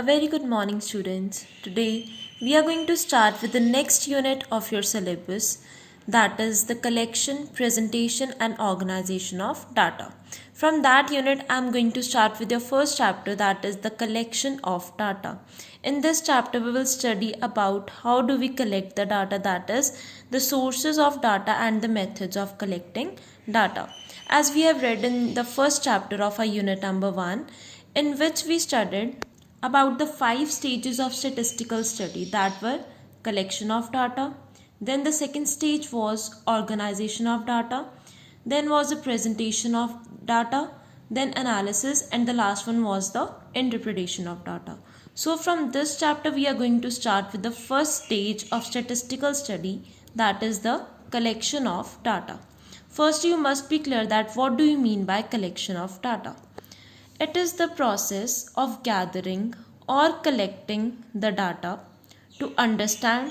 A very good morning, students. Today we are going to start with the next unit of your syllabus, that is the collection, presentation, and organization of data. From that unit, I am going to start with your first chapter, that is the collection of data. In this chapter, we will study about how do we collect the data, that is the sources of data and the methods of collecting data. As we have read in the first chapter of our unit number 1, in which we studied about the 5 stages of statistical study, that were collection of data, then the second stage was organization of data, then was the presentation of data, then analysis, and the last one was the interpretation of data. So from this chapter we are going to start with the first stage of statistical study, that is the collection of data. First, you must be clear that what do you mean by collection of data. It is the process of gathering or collecting the data to understand,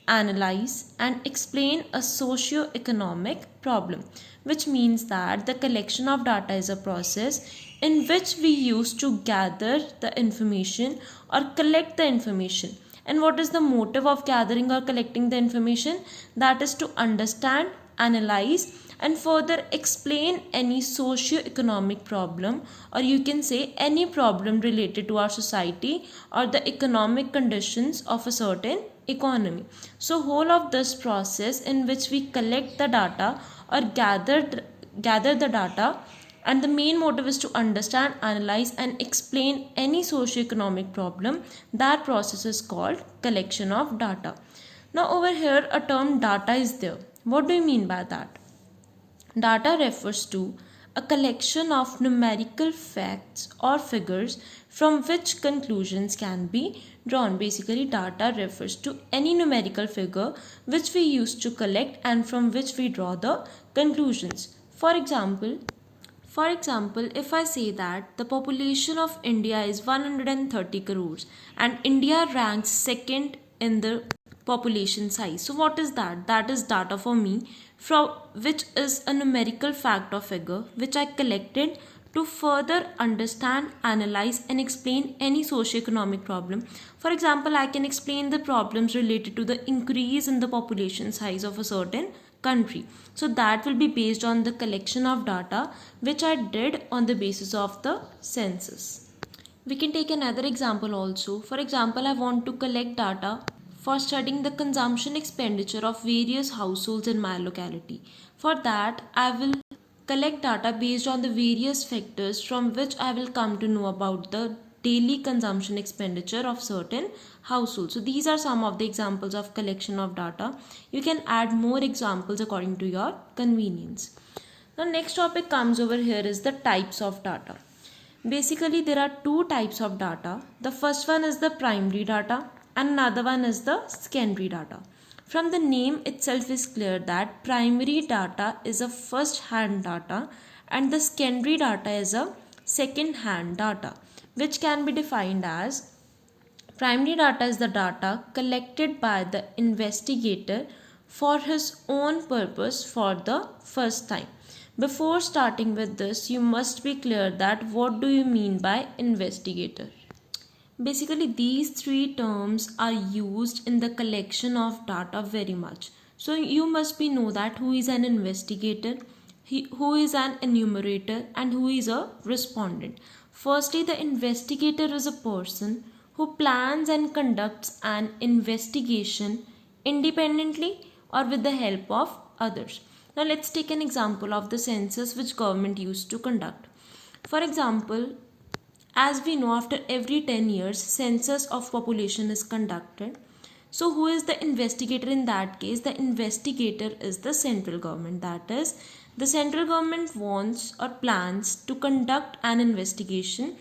analyze, and explain a socio-economic problem, which means that the collection of data is a process in which we use to gather the information or collect the information. And what is the motive of gathering or collecting the information? That is to understand, analyze, and further explain any socio-economic problem, or you can say any problem related to our society or the economic conditions of a certain economy. So whole of this process in which we collect the data or gather the data, and the main motive is to understand, analyze, and explain any socio-economic problem, that process is called collection of data. Now over here a term data is there. What do you mean by that? Data refers to a collection of numerical facts or figures from which conclusions can be drawn. Basically, data refers to any numerical figure which we use to collect and from which we draw the conclusions. For example, if I say that the population of India is 130 crores and India ranks second in the population size. So what is that? That is data for me, from which is a numerical fact or figure which I collected to further understand, analyze, and explain any socio-economic problem. For example, I can explain the problems related to the increase in the population size of a certain country. So that will be based on the collection of data which I did on the basis of the census. We can take another example also. For example, I want to collect data for studying the consumption expenditure of various households in my locality. For that, I will collect data based on the various factors from which I will come to know about the daily consumption expenditure of certain households. So these are some of the examples of collection of data. You can add more examples according to your convenience. The next topic comes over here is the types of data. Basically, there are two types of data. The first one is the primary data and another one is the secondary data. From the name itself is clear that primary data is a first hand data and the secondary data is a second hand data, which can be defined as primary data is the data collected by the investigator for his own purpose for the first time. Before starting with this, you must be clear that what do you mean by investigator? Basically, these three terms are used in the collection of data very much. So you must be know that who is an investigator, who is an enumerator, and who is a respondent. Firstly, the investigator is a person who plans and conducts an investigation independently or with the help of others. Now let's take an example of the census which government used to conduct. For example, as we know, after every 10 years, census of population is conducted. So who is the investigator in that case? The investigator is the central government. That is, the central government wants or plans to conduct an investigation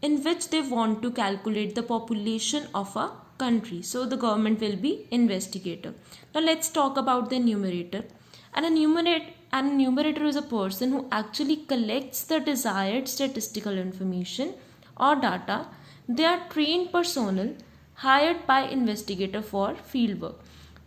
in which they want to calculate the population of a country. So the government will be investigator. Now let's talk about the enumerator. An enumerator is a person who actually collects the desired statistical information or data. They are trained personnel hired by investigator for fieldwork.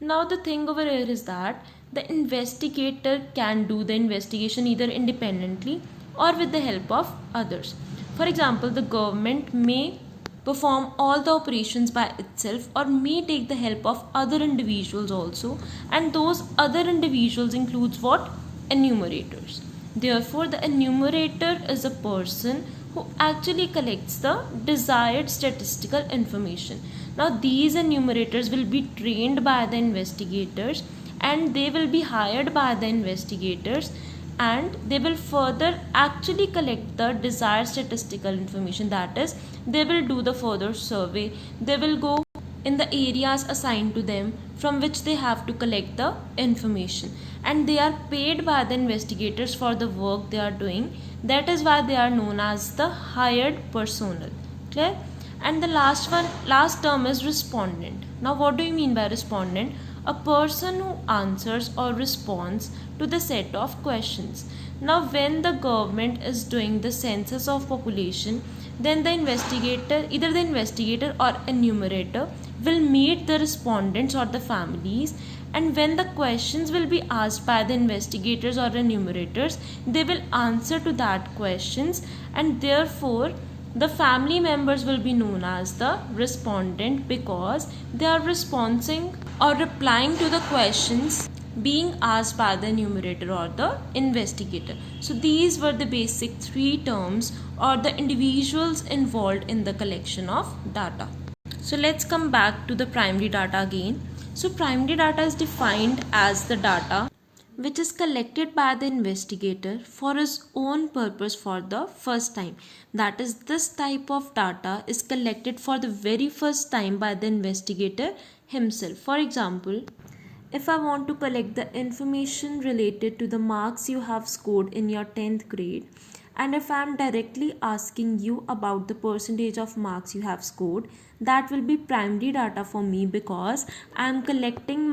Now the thing over here is that the investigator can do the investigation either independently or with the help of others. For example, the government may perform all the operations by itself or may take the help of other individuals also, and those other individuals includes what? Enumerators. Therefore, the enumerator is a person who actually collects the desired statistical information. Now, these enumerators will be trained by the investigators and they will be hired by the investigators, and they will further actually collect the desired statistical information. That is, they will do the further survey, they will go in the areas assigned to them from which they have to collect the information, and they are paid by the investigators for the work they are doing. That is why they are known as the hired personnel. Clear? And the last term is respondent. Now, what do you mean by respondent? A person who answers or responds to the set of questions. Now, when the government is doing the census of population, then the investigator, either the investigator or enumerator, will meet the respondents or the families, and when the questions will be asked by the investigators or enumerators, they will answer to that questions, and therefore the family members will be known as the respondent because they are responding or replying to the questions being asked by the enumerator or the investigator. So these were the basic three terms or the individuals involved in the collection of data. So let's come back to the primary data again. So primary data is defined as the data which is collected by the investigator for his own purpose for the first time. That is, this type of data is collected for the very first time by the investigator himself. For example, if I want to collect the information related to the marks you have scored in your 10th grade, and if I am directly asking you about the percentage of marks you have scored, that will be primary data for me because I am collecting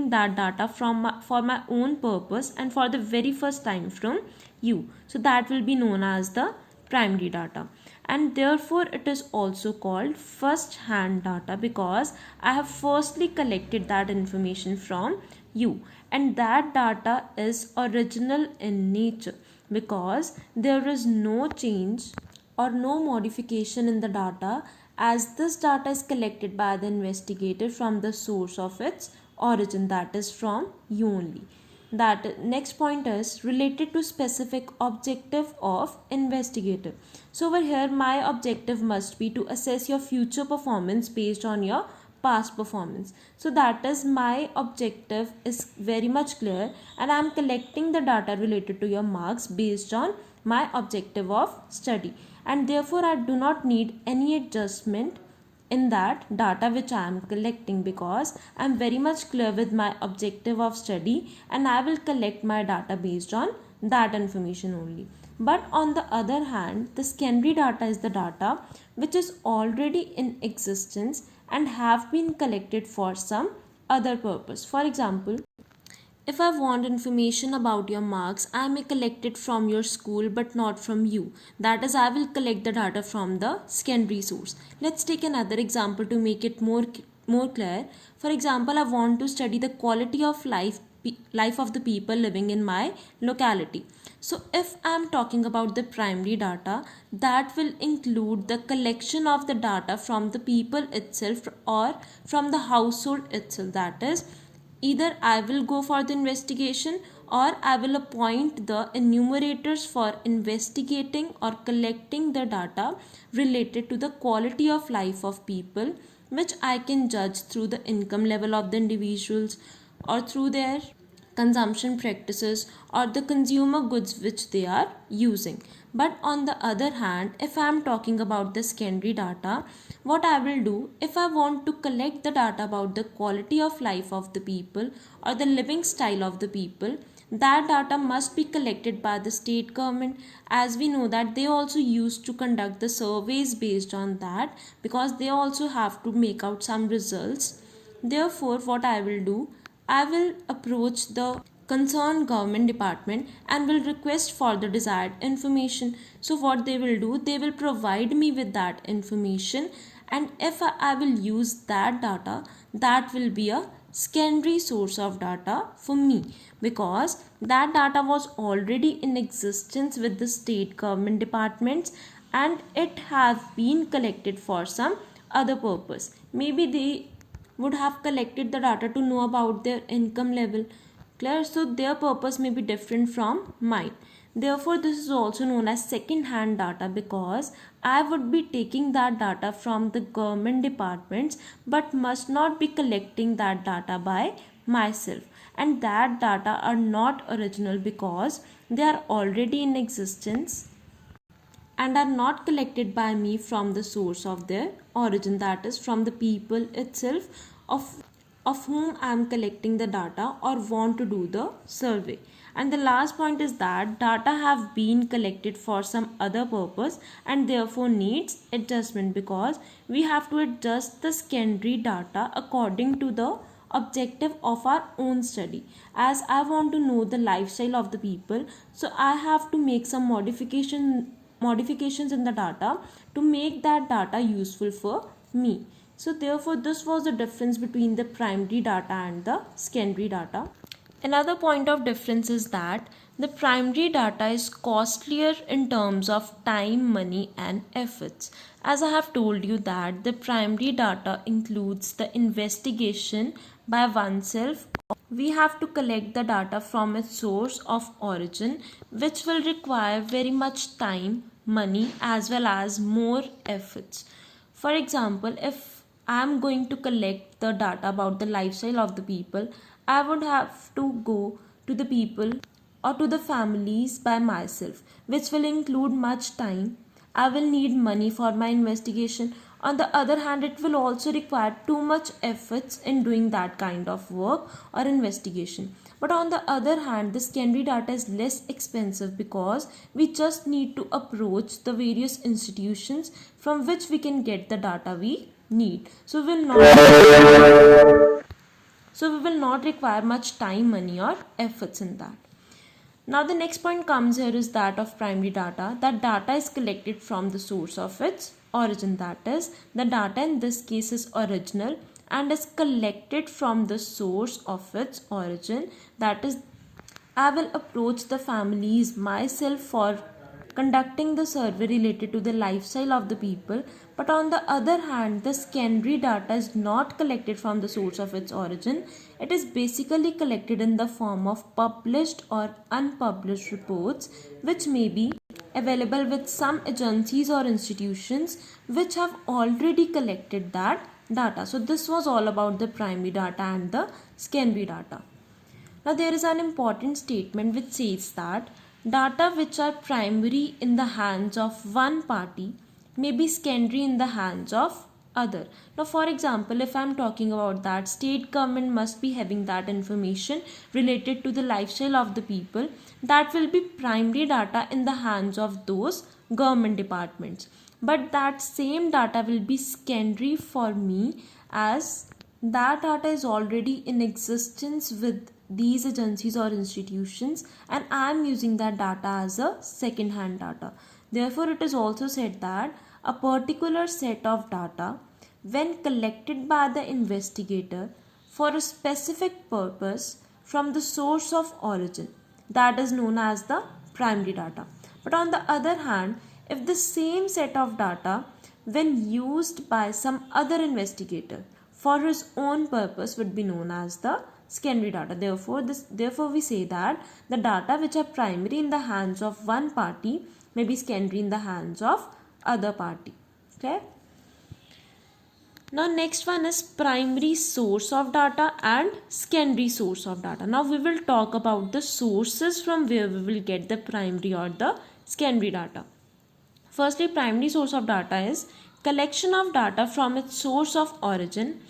that data for my own purpose and for the very first time from you. So that will be known as the primary data, and therefore it is also called first hand data because I have firstly collected that information from you, and that data is original in nature because there is no change or no modification in the data, as this data is collected by the investigator from the source of its origin, that is from you only. That next point is related to specific objective of investigator. So over here my objective must be to assess your future performance based on your past performance. So that is, my objective is very much clear, and I am collecting the data related to your marks based on my objective of study, and therefore I do not need any adjustment in that data which I am collecting because I am very much clear with my objective of study, and I will collect my data based on that information only. But on the other hand, the secondary data is the data which is already in existence and have been collected for some other purpose. For example, if I want information about your marks, I may collect it from your school but not from you. That is, I will collect the data from the secondary source. Let's take another example to make it more clear. For example, I want to study the quality of life of the people living in my locality. So if I am talking about the primary data, that will include the collection of the data from the people itself or from the household itself. That is, either I will go for the investigation or I will appoint the enumerators for investigating or collecting the data related to the quality of life of people, which I can judge through the income level of the individuals or through their consumption practices or the consumer goods which they are using. But on the other hand, if I am talking about the secondary data, what I will do, if I want to collect the data about the quality of life of the people or the living style of the people, that data must be collected by the state government, as we know that they also used to conduct the surveys based on that because they also have to make out some results. Therefore, what I will do, I will approach the concerned government department and will request for the desired information. So what they will do, they will provide me with that information, and if I will use that data, that will be a secondary source of data for me because that data was already in existence with the state government departments, and it have been collected for some other purpose. Maybe they would have collected the data to know about their income level. Clear? So their purpose may be different from mine. Therefore, this is also known as second hand data because I would be taking that data from the government departments but must not be collecting that data by myself. And that data are not original because they are already in existence and are not collected by me from the source of their origin, that is from the people itself of whom I am collecting the data or want to do the survey. And the last point is that data have been collected for some other purpose and therefore needs adjustment because we have to adjust the secondary data according to the objective of our own study. As I want to know the lifestyle of the people, so I have to make some modifications in the data to make that data useful for me. So therefore this was the difference between the primary data and the secondary data. Another point of difference is that the primary data is costlier in terms of time, money and efforts. As I have told you that the primary data includes the investigation by oneself. We have to collect the data from its source of origin, which will require very much time, money as well as more efforts. For example, if I am going to collect the data about the lifestyle of the people, I would have to go to the people or to the families by myself, which will include much time. I will need money for my investigation. On the other hand, it will also require too much efforts in doing that kind of work or investigation. But on the other hand, the secondary data is less expensive because we just need to approach the various institutions from which we can get the data we need. So we will not require much time, money or efforts in that. Now the next point comes here is that of primary data. That data is collected from the source of its origin, that is the data in this case is original and is collected from the source of its origin, that is I will approach the families myself for conducting the survey related to the lifestyle of the people. But on the other hand, the secondary data is not collected from the source of its origin. It is basically collected in the form of published or unpublished reports, which may be available with some agencies or institutions which have already collected that data. So this was all about the primary data and the secondary data. Now there is an important statement which says that data which are primary in the hands of one party may be secondary in the hands of other. Now for example, if I am talking about that state government must be having that information related to the lifestyle of the people, that will be primary data in the hands of those government departments. But that same data will be secondary for me as that data is already in existence with these agencies or institutions and I am using that data as a second hand data. Therefore, it is also said that a particular set of data, when collected by the investigator for a specific purpose from the source of origin, that is known as the primary data. But on the other hand, if the same set of data, when used by some other investigator for his own purpose, would be known as the secondary data. Therefore we say that the data which are primary in the hands of one party may be secondary in the hands of other party. Okay. Now next one is primary source of data and secondary source of data. Now we will talk about the sources from where we will get the primary or the secondary data. Firstly, primary source of data is collection of data from its source of origin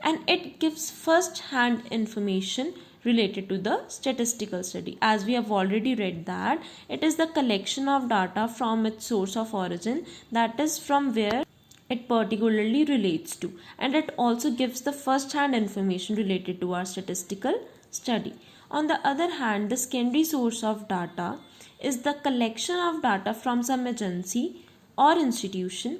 and it gives first hand information related to the statistical study. As we have already read that it is the collection of data from its source of origin, that is from where it particularly relates to, and it also gives the first hand information related to our statistical study. On the other hand, the secondary source of data is the collection of data from some agency or institution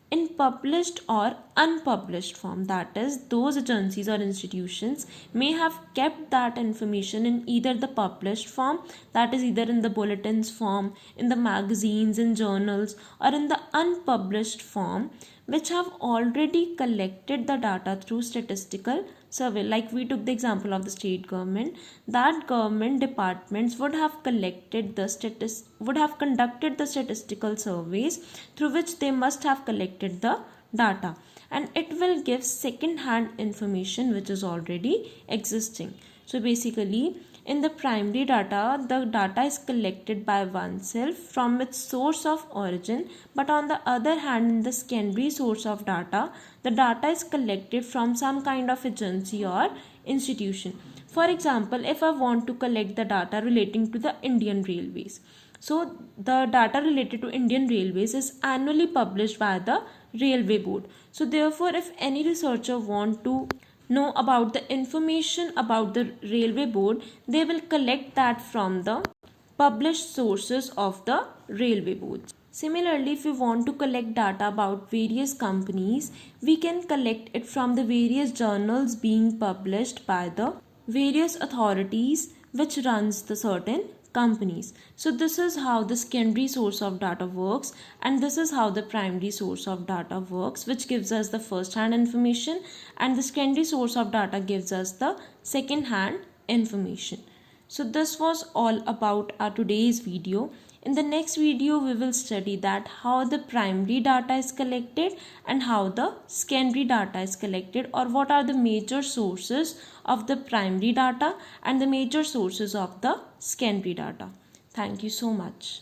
in published or unpublished form. That is, those agencies or institutions may have kept that information in either the published form, that is either in the bulletins form, in the magazines, in journals, or in the unpublished form, which have already collected the data through statistical survey. Like we took the example of the state government, that government departments would have conducted the statistical surveys through which they must have collected the data, and it will give second hand information which is already existing. So basically, in the primary data, the data is collected by oneself from its source of origin, but on the other hand, in the secondary source of data, the data is collected from some kind of agency or institution. For example, if I want to collect the data relating to the Indian Railways, so the data related to Indian Railways is annually published by the Railway Board. So therefore, if any researcher want to know about the information about the Railway Board, they will collect that from the published sources of the Railway Board. Similarly, if we want to collect data about various companies, we can collect it from the various journals being published by the various authorities which runs the certain companies. So this is how the secondary source of data works, and this is how the primary source of data works, which gives us the first hand information, and the secondary source of data gives us the second hand information. So this was all about our today's video. In the next video, we will study that how the primary data is collected and how the secondary data is collected, or what are the major sources of the primary data and the major sources of the secondary data. Thank you so much.